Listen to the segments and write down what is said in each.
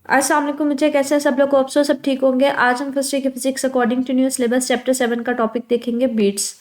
अस्सलाम वालेकुम। मुझे कैसे हैं सब लोग? अफसोस सब ठीक होंगे। आज हम फर्स्ट ईयर की physics according to new syllabus chapter 7 का टॉपिक देखेंगे, बीट्स।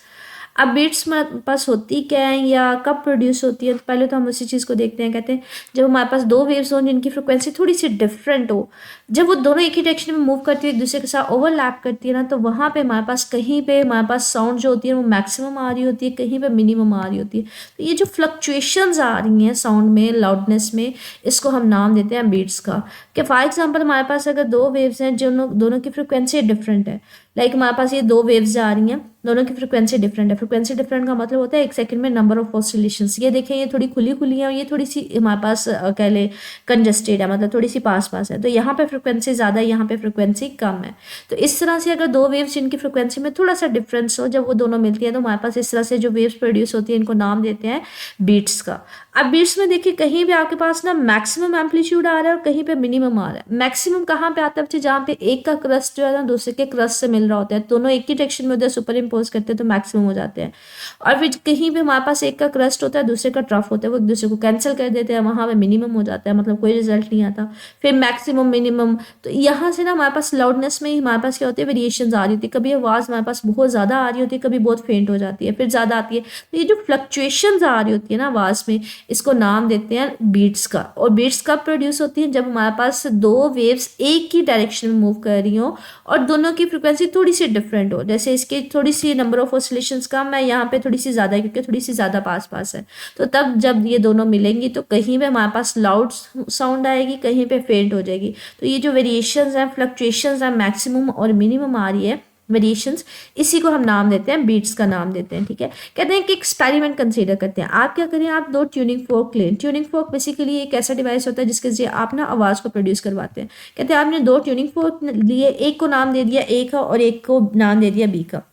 अब बीट्स हमारे पास होती क्या है या कब प्रोड्यूस होती है, तो पहले तो हम उसी चीज़ को देखते हैं। कहते हैं जब हमारे पास दो वेव्स हों जिनकी फ्रिक्वेंसी थोड़ी सी डिफरेंट हो, जब वो दोनों एक ही डायरेक्शन में मूव करती है, एक दूसरे के साथ ओवरलैप करती है ना, तो वहाँ पे हमारे पास कहीं पे हमारे पास साउंड जो होती है वो मैक्सिमम आ रही होती है, कहीं पे मिनिमम आ रही होती है। तो ये जो फ्लक्चुएशंस आ रही हैं साउंड में, लाउडनेस में, इसको हम नाम देते हैं बीट्स का। कि फॉर एग्जाम्पल हमारे पास अगर दो वेव्स हैं जो दोनों की फ्रिक्वेंसी डिफरेंट है, लाइक हमारे पास ये दो वेव्स जा रही हैं, दोनों की फ्रिक्वेंसी डिफरेंट है। फ्रिक्वेंसी डिफरेंट का मतलब होता है एक सेकंड में नंबर ऑफ ऑसिलेशंस। ये देखें, ये थोड़ी खुली खुली है और ये थोड़ी सी हमारे पास कह ले कंजस्टेड है, मतलब थोड़ी सी पास पास है। तो यहाँ पे फ्रिक्वेंसी ज़्यादा है, यहाँ पे फ्रिक्वेंसी कम है। तो इस तरह से अगर दो वेव्स जिनकी फ्रिक्वेंसी में थोड़ा सा डिफरेंस हो, जब वो दोनों मिलती है, तो हमारे पास इस तरह से जो वेव्स प्रोड्यूस होती है इनको नाम देते हैं बीट्स का। अब बीट्स में देखिए, कहीं भी आपके पास ना मैक्सिमम एम्पलीट्यूड आ रहा है और कहीं पे मिनिमम आ रहा है। मैक्सिमम कहाँ पे आता है बच्चे? जहाँ पे एक का क्रस्ट जो है ना दूसरे के क्रस्ट से मिल रहा होता है, दोनों एक ही डायरेक्शन में उधर सुपर इम्पोज करते हैं तो मैक्सिमम हो जाते हैं। और फिर कहीं भी हमारे पास एक का क्रस्ट होता है, दूसरे का ट्रफ होता है, वो एक दूसरे को कैंसिल कर देते हैं, वहाँ पे मिनिमम हो जाता है, मतलब कोई रिजल्ट नहीं आता। फिर मैक्सिमम, मिनिमम, तो यहाँ से ना हमारे पास लाउडनेस में ही हमारे पास क्या होती है, वेरिएशन आ रही होती है। कभी आवाज़ हमारे पास बहुत ज़्यादा आ रही होती है, कभी बहुत फेंट हो जाती है, फिर ज़्यादा आती है। तो ये जो फ्लक्चुएशन आ रही होती है ना आवाज़ में, इसको नाम देते हैं बीट्स का। और बीट्स कब प्रोड्यूस होती है? जब हमारे पास दो वेव्स एक ही डायरेक्शन में मूव कर रही हो और दोनों की फ्रिक्वेंसी थोड़ी सी डिफरेंट हो। जैसे इसकी थोड़ी सी नंबर ऑफ ऑसिलेशंस कम है, यहाँ पे थोड़ी सी ज़्यादा है क्योंकि थोड़ी सी ज़्यादा पास पास है। तो तब जब ये दोनों मिलेंगी तो कहीं पे हमारे पास लाउड साउंड आएगी, कहीं पे फेंट हो जाएगी। तो ये जो वेरिएशंस हैं, फ्लक्चुएशंस हैं, मैक्सिमम और मिनिमम आ रही है वेरिएशंस, इसी को हम नाम देते हैं, बीट्स का नाम देते हैं। ठीक है, कहते हैं कि एक्सपेरिमेंट कंसीडर करते हैं। आप क्या करें, आप दो ट्यूनिंग फोर्क लें। ट्यूनिंग फोर्क बेसिकली एक ऐसा डिवाइस होता है जिसके जरिए आप ना आवाज़ को प्रोड्यूस करवाते हैं। कहते हैं आपने दो ट्यूनिंग फोर्क लिए, एक को नाम दे दिया ए का और एक को नाम दे दिया बी का।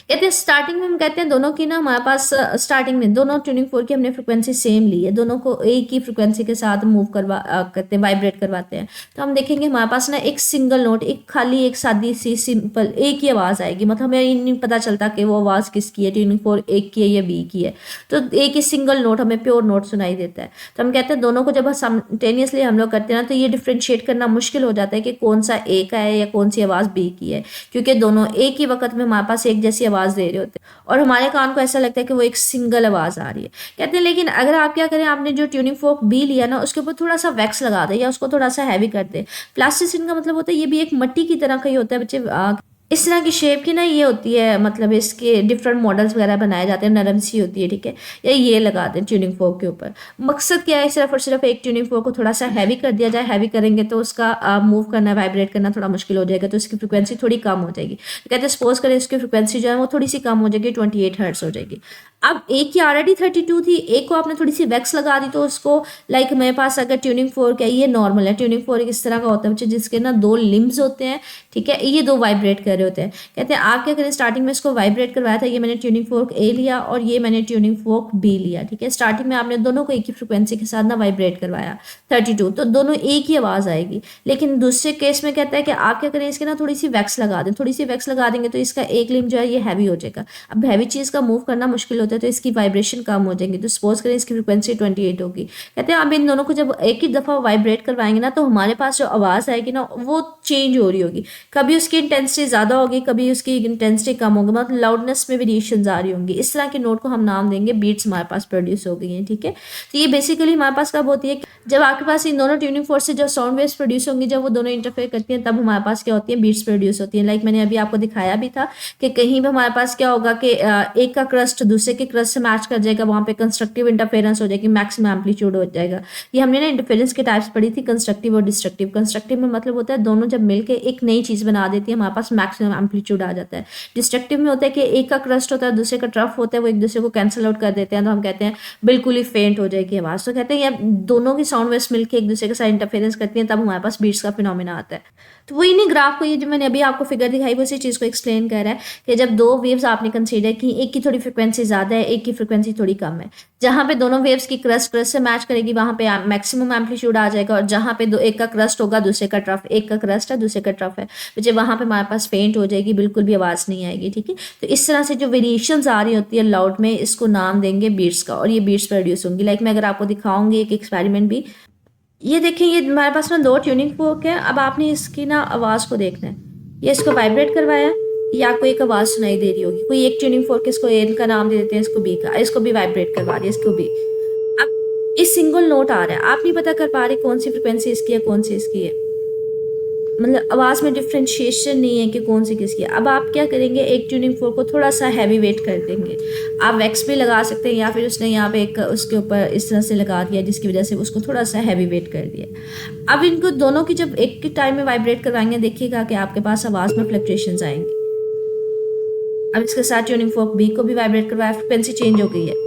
कहते हैं स्टार्टिंग में हम कहते हैं दोनों की ना हमारे पास स्टार्टिंग में दोनों ट्यूनिंग फोर्क की हमने फ्रिक्वेंसी सेम ली है, दोनों को एक ही फ्रिक्वेंसी के साथ मूव करते हैं, वाइब्रेट करवाते हैं। तो हम देखेंगे हमारे पास ना एक सिंगल नोट, एक खाली एक सादी सी सिंपल एक ही आवाज़ आएगी। मतलब हमें ये नहीं पता चलता कि वो आवाज़ किसकी है, ट्यूनिंग फोर्क एक की है या बी की है। तो एक ही सिंगल नोट हमें प्योर नोट सुनाई देता है। तो हम कहते हैं दोनों को जब साइमल्टेनियसली हम लोग करते हैं ना, तो ये डिफ्रेंशिएट करना मुश्किल हो जाता है कि कौन सा ए का है या कौन सी आवाज़ बी की है, क्योंकि दोनों एक ही वक्त में हमारे पास एक जैसी आवाज़ दे रहे होते हैं और हमारे कान को ऐसा लगता है कि वो एक सिंगल आवाज़ आ रही है। कहते हैं लेकिन अगर आप क्या करें, आपने जो ट्यूनिंग फोर्क बी लिया ना, उसके ऊपर थोड़ा सा वैक्स लगा दें या उसको थोड़ा सा हैवी कर दें। प्लास्टिसिन का मतलब होता है ये भी एक मिट्टी की तरह का ही होता है बच्चे। इस तरह की शेप की ना ये होती है, मतलब इसके डिफरेंट मॉडल्स वगैरह बनाए जाते हैं, नरम सी होती है। ठीक है, या ये लगा दें ट्यूनिंग फोर्क के ऊपर। मकसद क्या है, सिर्फ और सिर्फ एक ट्यूनिंग फोर्क को थोड़ा सा हैवी कर दिया जाए। हैवी करेंगे तो उसका मूव करना, वाइब्रेट करना थोड़ा मुश्किल हो जाएगा, तो इसकी फ्रिक्वेंसी थोड़ी कम हो जाएगी। तो कहते हैं सपोज करें इसकी फ्रिक्वेंसी जो है वो थोड़ी सी कम हो जाएगी, 28 हर्ट्ज हो जाएगी। अब एक की ऑलरेडी 32 थी, एक को आपने थोड़ी सी वैक्स लगा दी, तो उसको लाइक मेरे पास अगर ट्यूनिंग फोर्क है, ये नॉर्मल है। ट्यूनिंग फोर्क इस तरह का होता है बच्चे जिसके ना दो लिम्स होते हैं। ठीक है, ये दो वाइब्रेट कर रहे होते हैं। कहते हैं आप क्या करें, स्टार्टिंग में इसको वाइब्रेट करवाया था, ये मैंने ट्यूनिंग फोर्क ए लिया और ये मैंने ट्यूनिंग फोर्क बी लिया। ठीक है, स्टार्टिंग में आपने दोनों को एक ही फ्रिक्वेंसी के साथ ना वाइब्रेट करवाया 32, तो दोनों एक ही आवाज़ आएगी। लेकिन दूसरे केस में कहता है कि आप क्या करें, इसके ना थोड़ी सी वैक्स लगा दें। थोड़ी सी वैक्स लगा देंगे तो इसका एक लिम्ब जो है ये हैवी हो जाएगा। अब हैवी चीज़ का मूव करना मुश्किल होता है तो इसकी वाइब्रेशन कम हो जाएगी। तो सपोज करें इसकी फ्रिक्वेंसी 28 होगी। कहते हैं आप इन दोनों को जब एक ही दफ़ा वाइब्रेट करवाएंगे ना, तो हमारे पास जो आवाज़ आएगी ना वो चेंज हो रही होगी। कभी उसकी इंटेंसिटी ज़्यादा होगी, कभी उसकी इंटेंसिटी कम होगी, मतलब लाउडनेस में वेरिएशन आ रही होंगी। इस तरह के नोट को हम नाम देंगे बीट्स हमारे पास प्रोड्यूस हो गई हैं। ठीक है, तो ये बेसिकली हमारे पास कब होती है, जब आपके पास इन दोनों ट्यूनिंग फोर्स से जो साउंड वेव्स प्रोड्यूस होंगी, जब वो दोनों इंटरफेयर करती हैं, तब हमारे पास क्या होती है, बीट्स प्रोड्यूस होती हैं। लाइक मैंने अभी आपको दिखाया भी था कि कहीं भी हमारे पास क्या होगा कि एक का क्रस्ट दूसरे के क्रस्ट से मैच कर जाएगा, वहाँ पे कंस्ट्रक्टिव इंटरफेरेंस हो जाएगी, मैक्सिमम एम्पलीट्यूड हो जाएगा। ये हमने ना इंटरफेरेंस के टाइप्स पढ़ी थी, कंस्ट्रक्टिव और डिस्ट्रक्टिव। कंस्ट्रक्टिव में मतलब होता है दोनों जब मिलकर एक नई चीज़ बना देती है, हमारे पास मैक्सिमम एम्पलीट्यूड आ जाता है। डिस्ट्रक्टिव में होता है कि एक का क्रस्ट होता है, दूसरे का ट्रफ होता है, वो एक दूसरे को कैंसिल आउट कर देते हैं, तो हम कहते हैं बिल्कुल ही फेंट हो जाएगी आवाज़। तो कहते हैं ये दोनों की साउंड वेव्स मिलकर एक दूसरे के साथ इंटरफेरेंस करती हैं, तब हमारे पास बीट्स का फिनोमेना आता है। तो वही नहीं, ग्राफ को ये जो मैंने अभी आपको फिगर दिखाई वो इसी चीज़ को एक्सप्लेन कर रहा है कि जब दो वेव्स आपने कंसीडर की, एक की थोड़ी फ्रिक्वेंसी ज़्यादा है, एक की फ्रिक्वेंसी थोड़ी कम है, जहाँ पे दोनों वेव्स की क्रस्ट से मैच करेगी वहाँ पे मैक्सिमम एम्पलीट्यूड आ जाएगा। और जहाँ पे दो एक का क्रस्ट होगा दूसरे का ट्रफ, एक का क्रस्ट है दूसरे का ट्रफ है, तो वहाँ पे हमारे पास फेंट हो जाएगी, बिल्कुल भी आवाज़ नहीं आएगी। ठीक है, तो इस तरह से जो वेरिएशंस आ रही होती है लाउड में, इसको नाम देंगे बीट्स का, और ये बीट्स प्रोड्यूस होंगी। लाइक मैं अगर आपको दिखाऊंगी एक एक्सपेरिमेंट भी, ये देखिए, ये हमारे पास ना दो ट्यूनिंग फोर्क है। अब आपने इसकी ना आवाज़ को देखना है, ये इसको वाइब्रेट करवाया, या आपको एक आवाज़ सुनाई दे रही होगी, कोई एक ट्यूनिंग फोर्क, इसको ए का नाम दे देते हैं, इसको बी का, इसको भी वाइब्रेट करवा दिया, इसको भी। अब इस सिंगल नोट आ रहा है, आप नहीं पता कर पा रहे कौन सी फ्रिक्वेंसी इसकी है, कौन सी इसकी है, मतलब आवाज़ में डिफ्रेंशिएशन नहीं है कि कौन सी किसकी है। अब आप क्या करेंगे, एक ट्यूनिंग फोर्क को थोड़ा सा हैवी वेट कर देंगे। आप वैक्स भी लगा सकते हैं, या फिर उसने यहाँ पे एक उसके ऊपर इस तरह से लगा दिया जिसकी वजह से उसको थोड़ा सा हैवी वेट कर दिया। अब इनको दोनों की जब एक के टाइम में वाइब्रेट करवाएंगे, देखिएगा कि आपके पास आवाज़ में फ्लक्चुएशंस आएंगे। अब इसके साथ ट्यूनिंग फोर्क बी को भी वाइब्रेट करवाया, फ्रिक्वेंसी चेंज हो गई है।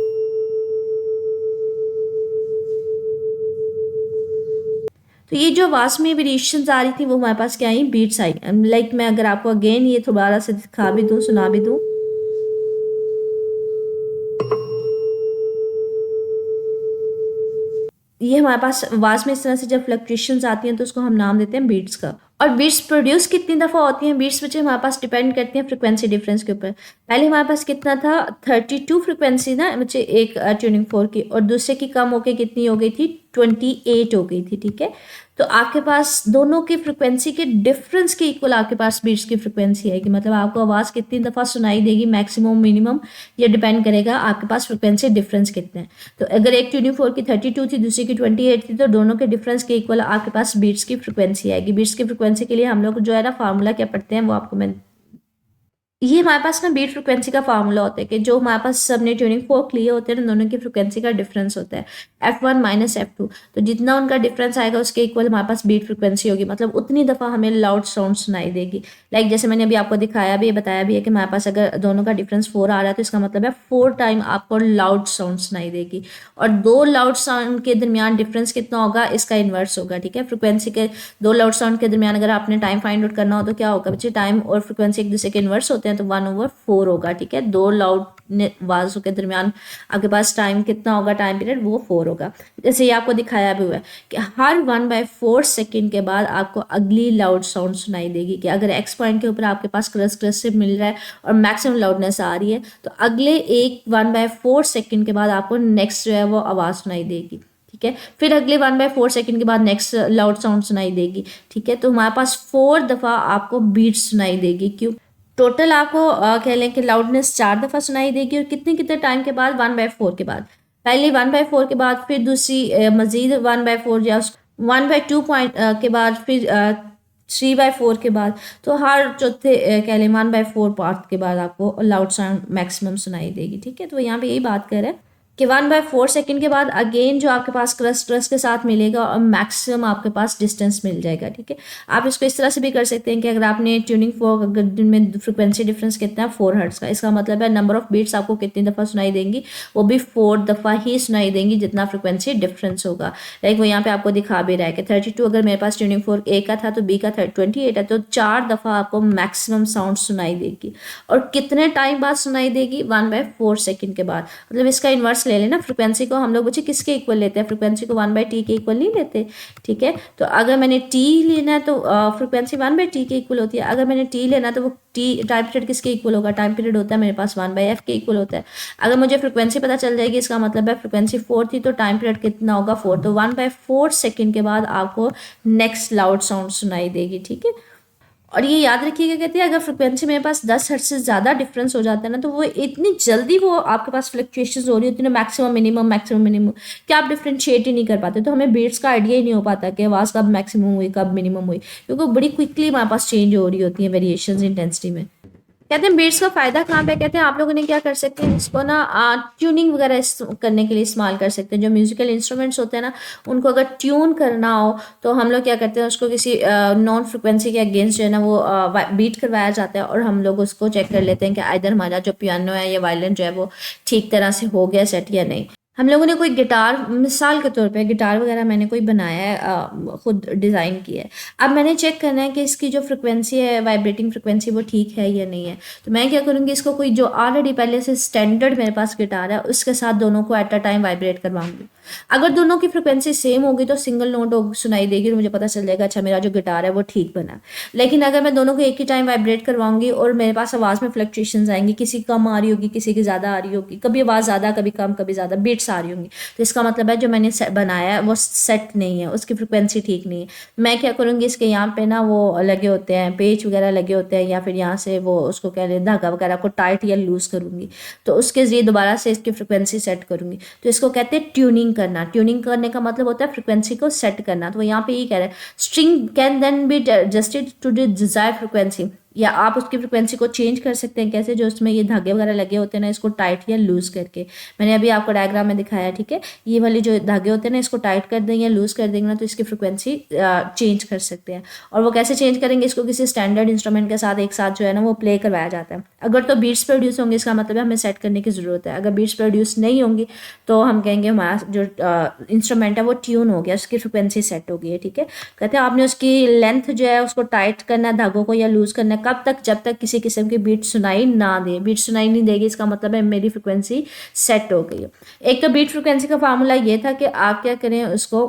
तो ये जो आवाज़ में वेरिएशंस आ रही थी वो हमारे पास क्या आई, बीट्स आई। लाइक मैं अगर आपको अगेन ये दोबारा से दिखा भी दूँ, सुना भी दूँ, ये हमारे पास आवाज़ में इस तरह से जब फ्लक्चुएशंस आती हैं तो उसको हम नाम देते हैं बीट्स का। और बीट्स प्रोड्यूस कितनी दफ़ा होती हैं, बीट्स बच्चे हमारे पास डिपेंड करती हैं फ्रिक्वेंसी डिफरेंस के ऊपर। पहले हमारे पास कितना था, 32 फ्रिक्वेंसी ना बच्चे एक ट्यूनिंग फोर्क की, और दूसरे की कम होके कितनी हो गई थी, 28 हो गई थी, ठीक है। तो आपके पास दोनों की फ्रिक्वेंसी के डिफरेंस के इक्वल आपके पास बीट्स की फ्रिक्वेंसी आएगी। मतलब आपको आवाज़ कितनी दफ़ा सुनाई देगी, मैक्सिमम मिनिमम, ये डिपेंड करेगा आपके पास फ्रिक्वेंसी डिफरेंस कितने हैं। तो अगर एक ट्यूनिंग फोर्क की 32 थी, दूसरी की 28 थी, तो दोनों के डिफरेंस के इक्वल आपके पास बीट्स की फ्रिक्वेंसी आएगी। बीट्स की फ्रिक्वेंसी के लिए हम लोग जो है ना फार्मूला क्या पढ़ते हैं वो आपको मैं, ये हमारे पास ना बीट फ्रिक्वेंसी का फार्मूला होता है कि जो हमारे पास सबने ट्यूनिंग फोर्क लिए होते हैं ना, दोनों की फ्रिक्वेंसी का डिफरेंस होता है F1 माइनस F2। तो जितना उनका डिफरेंस आएगा उसके इक्वल हमारे पास बीट फ्रिक्वेंसी होगी, मतलब उतनी दफ़ा हमें लाउड साउंड सुनाई देगी। लाइक जैसे मैंने अभी आपको दिखाया भी है, बताया भी है कि हमारे पास अगर दोनों का डिफरेंस 4 आ रहा है तो इसका मतलब है 4 टाइम आपको लाउड साउंड सुनाई देगी। और दो लाउड साउंड के दरमियान डिफरेंस कितना होगा, इसका इन्वर्स होगा, ठीक है। फ्रिक्वेंसी के दो लाउड साउंड के दरमियान अगर आपने टाइम फाइंड आउट करना हो तो क्या होगा बच्चे, टाइम और फ्रिक्वेंसी एक दूसरे के इन्वर्स होते हैं तो 1/4 होगा, ठीक है। दो लाउड आवाज़ों के दरमियान आपके पास टाइम कितना होगा, टाइम पीरियड वो 4 होगा। जैसे ये आपको दिखाया भी हुआ है कि हर 1/4 सेकेंड के बाद आपको अगली लाउड साउंड सुनाई देगी। कि अगर एक्स पॉइंट के ऊपर आपके पास क्रस क्रस से मिल रहा है और मैक्सिमम लाउडनेस आ रही है, तो अगले एक 1/4 सेकेंड के बाद आपको नेक्स्ट जो है वो आवाज़ सुनाई देगी, ठीक है। फिर अगले 1/4 सेकेंड के बाद नेक्स्ट लाउड साउंड सुनाई देगी, ठीक है। तो हमारे पास 4 दफ़ा आपको बीट सुनाई देगी। क्यों, टोटल आपको कह लें कि लाउडनेस 4 दफ़ा सुनाई देगी, और कितने कितने टाइम के बाद, 1/4 के बाद। पहली 1/4 के बाद, फिर दूसरी मज़ीद 1/4 या 1/2 पॉइंट के बाद, फिर 3/4 के बाद। तो हर चौथे कह लें 1/4 पार्ट के बाद आपको लाउड साउंड मैक्सिमम सुनाई देगी, ठीक है। तो यहाँ पे यही बात कर रहे हैं कि 1/4 सेकेंड के बाद अगेन जो आपके पास क्रस्ट क्रस्ट के साथ मिलेगा और मैक्सिमम आपके पास डिस्टेंस मिल जाएगा, ठीक है। आप इसको इस तरह से भी कर सकते हैं कि अगर आपने ट्यूनिंग फोर्क, अगर दिन में फ्रिक्वेंसी डिफरेंस कितना है 4 हर्ट्ज का, इसका मतलब है नंबर ऑफ बीट्स आपको कितनी दफ़ा सुनाई देंगी, वो भी 4 दफ़ा ही सुनाई देंगी जितना फ्रिक्वेंसी डिफरेंस होगा। लाइक वो यहाँ पे आपको दिखा भी रहा है कि 32 अगर मेरे पास ट्यूनिंग फोर्क ए का था तो बी का 28 है, तो 4 दफ़ा आपको मैक्सिमम साउंड सुनाई देगी। और कितने टाइम बाद सुनाई देगी, 1/4 सेकेंड के बाद। मतलब इसका इन्वर्स ले लेना, फ्रिक्वेंसी को हम लोग बच्चे किसके इक्वल लेते हैं, फ्रिक्वेंसी को 1/t के इक्वल नहीं लेते, ठीक है। तो अगर मैंने t लेना है तो फ्रिक्वेंसी 1/t के इक्वल होती है। अगर मैंने t लेना है तो वो t टाइम पीरियड किसके इक्वल होगा, टाइम पीरियड होता है मेरे पास 1/f के इक्वल होता है। अगर मुझे फ्रिक्वेंसी पता चल जाएगी, इसका मतलब है फ्रिक्वेंसी 4 थी तो टाइम पीरियड कितना होगा 4, तो 1/4 सेकेंड के बाद आपको नेक्स्ट लाउड साउंड सुनाई देगी, ठीक है। और ये याद रखिएगा, कहते हैं अगर फ्रिक्वेंसी मेरे पास 10 हर्ट्ज से ज़्यादा डिफरेंस हो जाता है ना, तो वो इतनी जल्दी वो आपके पास फ्लक्चुएशंस हो रही होती है ना, मैक्सिमम मिनिमम, कि आप डिफ्रेंशिएट ही नहीं कर पाते। तो हमें बीट्स का आइडिया ही नहीं हो पाता कि आवाज़ कब मैक्सिमम हुई कब मिनिमम हुई, क्योंकि बड़ी क्विकली हमारे पास चेंज हो रही होती है वेरिएशंस इंटेंसिटी में। कहते हैं बीट्स का फ़ायदा कहाँ पे, कहते हैं आप लोगों ने क्या कर सकते हैं, इसको ना ट्यूनिंग वगैरह करने के लिए इस्तेमाल कर सकते हैं। जो म्यूजिकल इंस्ट्रूमेंट्स होते हैं ना, उनको अगर ट्यून करना हो तो हम लोग क्या करते हैं, उसको किसी नॉन फ्रिक्वेंसी के अगेंस्ट जो है ना वो बीट करवाया जाता है, और हम लोग उसको चेक कर लेते हैं कि आइदर हमारा जो पियानो है या वायलिन जो है वो ठीक तरह से हो गया सेट या नहीं। हम लोगों ने कोई गिटार, मिसाल के तौर पे गिटार वगैरह मैंने कोई बनाया है, खुद डिज़ाइन किया है। अब मैंने चेक करना है कि इसकी जो फ्रिक्वेंसी है, वाइब्रेटिंग फ्रिक्वेंसी, वो ठीक है या नहीं है। तो मैं क्या करूँगी, इसको कोई जो ऑलरेडी पहले से स्टैंडर्ड मेरे पास गिटार है उसके साथ दोनों को एट अ टाइम वाइब्रेट करवाऊंगी। अगर दोनों की फ्रिक्वेंसी सेम होगी तो सिंगल नोट सुनाई देगी और मुझे पता चल जाएगा अच्छा मेरा जो गिटार है वो ठीक बना। लेकिन अगर मैं दोनों को एक ही टाइम वाइब्रेट करवाऊंगी और मेरे पास आवाज़ में फ्लक्चुएशंस आएंगी, किसी की कम आ रही होगी, किसी की ज़्यादा आ रही होगी, कभी आवाज़ ज़्यादा कभी कम कभी ज़्यादा बीट्स आ रही होंगी, तो इसका मतलब है जो मैंने बनाया है वो सेट नहीं है, उसकी फ्रिक्वेंसी ठीक नहीं है। मैं क्या करूँगी, इसके यहाँ पे ना वो लगे होते हैं पेच वगैरह लगे होते हैं, या फिर यहाँ से वो उसको कह लें धागा वगैरह को टाइट या लूज़ करूँगी, तो उसके ज़रिए दोबारा से इसकी फ्रिक्वेंसी सेट करूँगी। तो इसको कहते हैं ट्यूनिंग करना। ट्यूनिंग करने का मतलब होता है फ्रिक्वेंसी को सेट करना। तो यहाँ पे ये कह रहा है string can then be adjusted to the desired frequency, या आप उसकी फ्रिक्वेंसी को चेंज कर सकते हैं। कैसे? जो उसमें ये धागे वगैरह लगे होते हैं ना, इसको टाइट या लूज करके, मैंने अभी आपको डायग्राम में दिखाया, ठीक है। ये वाले जो धागे होते हैं ना, इसको टाइट कर देंगे या लूज कर देंगे ना, तो इसकी फ्रिक्वेंसी चेंज कर सकते हैं। और वो कैसे चेंज करेंगे? इसको किसी स्टैंडर्ड इंस्ट्रूमेंट के साथ एक साथ जो है ना वो प्ले करवाया जाता है। अगर तो बीट्स प्रोड्यूस होंगे, इसका मतलब है हमें सेट करने की ज़रूरत है। अगर बीट्स प्रोड्यूस नहीं होंगी तो हम कहेंगे हमारा जो इंस्ट्रूमेंट है वो ट्यून हो गया, उसकी फ्रिक्वेंसी सेट हो गई है, ठीक है। कहते हैं आपने उसकी लेंथ जो है उसको टाइट करना है धागों को या लूज करना है। कब तक? जब तक किसी किस्म की बीट सुनाई ना दे। बीट सुनाई नहीं देगी इसका मतलब है मेरी फ्रिक्वेंसी सेट हो गई है। एक तो बीट फ्रिक्वेंसी का फार्मूला ये था कि आप क्या करें, उसको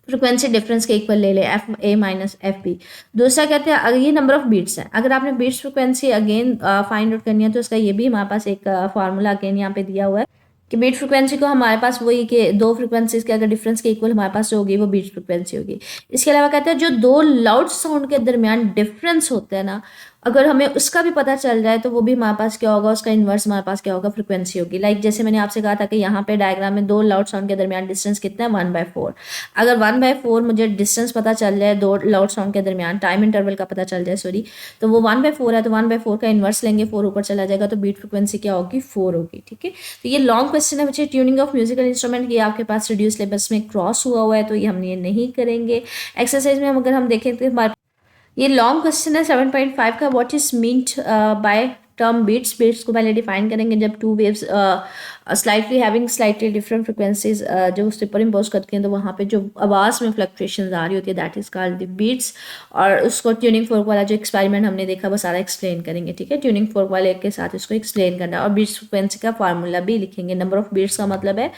फ्रिक्वेंसी डिफरेंस के इक्वल ले लें, F A minus F B. दूसरा कहते हैं अगर ये नंबर ऑफ बीट्स हैं, अगर आपने beats frequency again find out करनी है तो इसका ये भी हमारे पास एक फार्मूला अगेन यहाँ पे दिया हुआ है कि बीट फ्रिक्वेंसी को हमारे पास वही कि दो फ्रिक्वेंसीज के अगर डिफरेंस के इक्वल हमारे पास जो होगी वो बीट फ्रिक्वेंसी होगी। इसके अलावा कहते हैं जो दो लाउड साउंड के दरमियान डिफरेंस होते हैं ना, अगर हमें उसका भी पता चल जाए तो वो भी हमारे पास क्या होगा, उसका इन्वर्स हमारे पास क्या होगा, फ्रिक्वेंसी होगी। लाइक जैसे मैंने आपसे कहा था कि यहाँ पे डायग्राम में दो लाउड साउंड के दरमियान डिस्टेंस कितना है, 1/4। अगर 1/4 मुझे डिस्टेंस पता चल जाए दो लाउड साउंड के दरमियान, टाइम इंटरवल का पता चल जाए, सॉरी, तो वो 1/4 है, तो 1/4 का इन्वर्स लेंगे, 4 ऊपर चला जाएगा, तो बीट फ्रिक्वेंसी क्या होगी, 4 होगी, ठीक है। तो ये लॉन्ग क्वेश्चन है बच्चे, ट्यूनिंग ऑफ म्यूजिकल इंस्ट्रूमेंट, ये आपके पास रिड्यूस सिलेबस में क्रॉस हुआ है, तो ये हम ये नहीं करेंगे। एक्सरसाइज में हम अगर हम देखें तो हमारे ये लॉन्ग क्वेश्चन है 7.5 का, what is meant by term beats. Beats को पहले डिफाइन करेंगे जब two waves slightly having slightly different frequencies superimpose इम्पोज करती हैं, तो वहाँ पे जो आवाज़ में फ्लक्चुएशन आ रही होती है that is called the beats. और उसको ट्यूनिंग फोर्क वाला जो एक्सपेरिमेंट हमने देखा वो सारा एक्सप्लेन करेंगे, ठीक है। ट्यूनिंग फोर्क वाले के साथ इसको एक्सप्लेन करना है और बीट्स फ्रिक्वेंसी का फार्मूला भी लिखेंगे। नंबर ऑफ बीट्स का मतलब है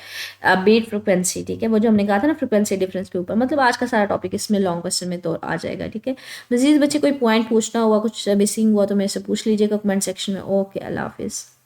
बीट फ्रिक्वेंसी, ठीक है, वो जो हमने कहा था ना फ्रिक्वेंसी डिफरेंस के ऊपर। मतलब आज का सारा टॉपिक इसमें लॉन्ग क्वेश्चन में तो आ जाएगा, ठीक है। मजीद बच्चे कोई पॉइंट पूछना हुआ, कुछ मिसिंग हुआ तो मेरे से पूछ लीजिएगा कमेंट सेक्शन में। ओके, अल्लाह हाफिज़।